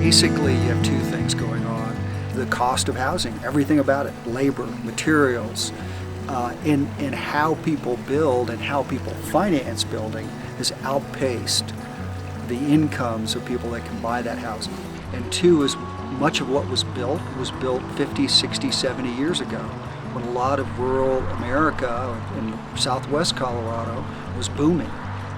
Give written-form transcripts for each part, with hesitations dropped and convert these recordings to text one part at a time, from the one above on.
Basically, you have two things going on. The cost of housing, everything about it, labor, materials, and how people build and how people finance building has outpaced the incomes of people that can buy that housing. And two is much of what was built 50, 60, 70 years ago, when a lot of rural America and southwest Colorado was booming.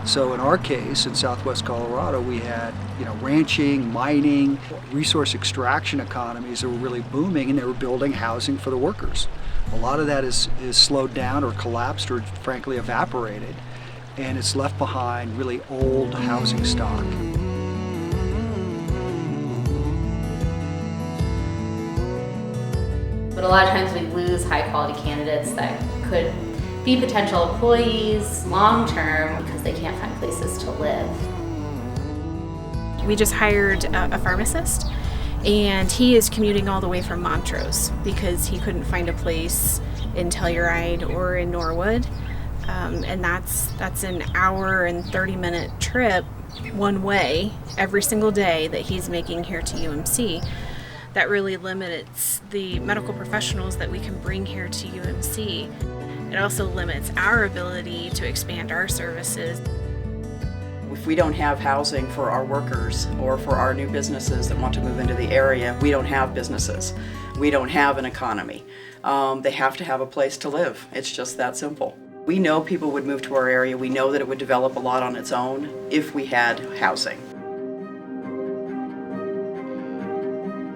So in our case, in southwest Colorado, we had ranching, mining, resource extraction economies that were really booming, and they were building housing for the workers. A lot of that is slowed down or collapsed or frankly evaporated, and it's left behind really old housing stock. But a lot of times we lose high quality candidates that could be potential employees long-term because they can't find places to live. We just hired a pharmacist, and he is commuting all the way from Montrose because he couldn't find a place in Telluride or in Norwood. And that's an hour and 30-minute trip one way every single day that he's making here to UMC. That really limits the medical professionals that we can bring here to UMC. It also limits our ability to expand our services. If we don't have housing for our workers or for our new businesses that want to move into the area, we don't have businesses. We don't have an economy. They have to have a place to live. It's just that simple. We know people would move to our area. We know that it would develop a lot on its own if we had housing.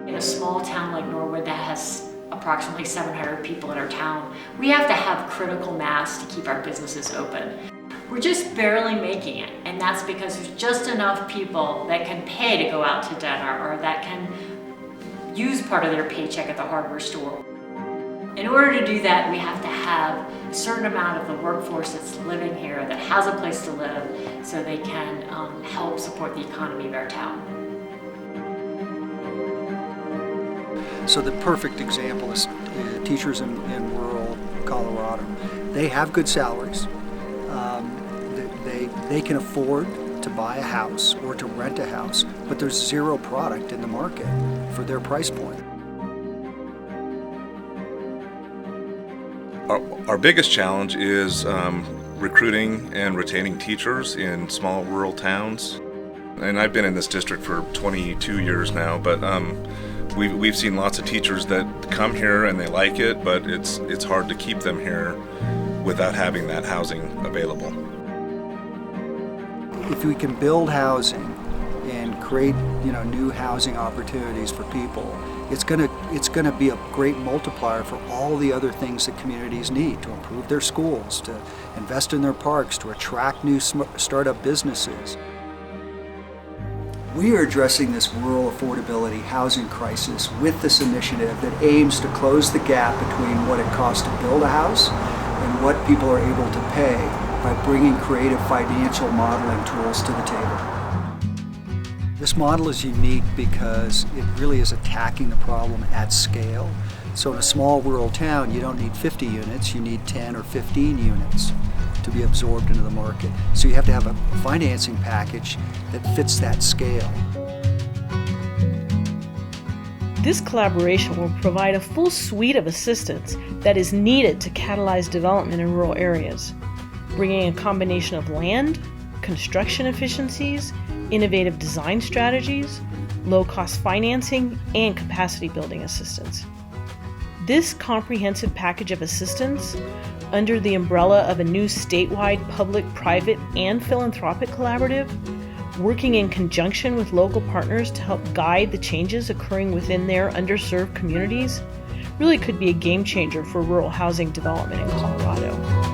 In a small town like Norwood that has approximately 700 people in our town, we have to have critical mass to keep our businesses open. We're just barely making it, and that's because there's just enough people that can pay to go out to dinner or that can use part of their paycheck at the hardware store. In order to do that, we have to have a certain amount of the workforce that's living here that has a place to live so they can help support the economy of our town. So the perfect example is teachers in rural Colorado. They have good salaries. They can afford to buy a house or to rent a house, but there's zero product in the market for their price point. Our biggest challenge is recruiting and retaining teachers in small rural towns. And I've been in this district for 22 years now, but we've seen lots of teachers that come here and they like it, but it's hard to keep them here without having that housing available. If we can build housing and create new housing opportunities for people, it's gonna be a great multiplier for all the other things that communities need to improve their schools, to invest in their parks, to attract new startup businesses. We are addressing this rural affordability housing crisis with this initiative that aims to close the gap between what it costs to build a house and what people are able to pay by bringing creative financial modeling tools to the table. This model is unique because it really is attacking the problem at scale. So in a small rural town, you don't need 50 units, you need 10 or 15 units to be absorbed into the market. So you have to have a financing package that fits that scale. This collaboration will provide a full suite of assistance that is needed to catalyze development in rural areas, bringing a combination of land, construction efficiencies, innovative design strategies, low-cost financing, and capacity building assistance. This comprehensive package of assistance, under the umbrella of a new statewide public, private, and philanthropic collaborative, working in conjunction with local partners to help guide the changes occurring within their underserved communities, really could be a game changer for rural housing development in Colorado.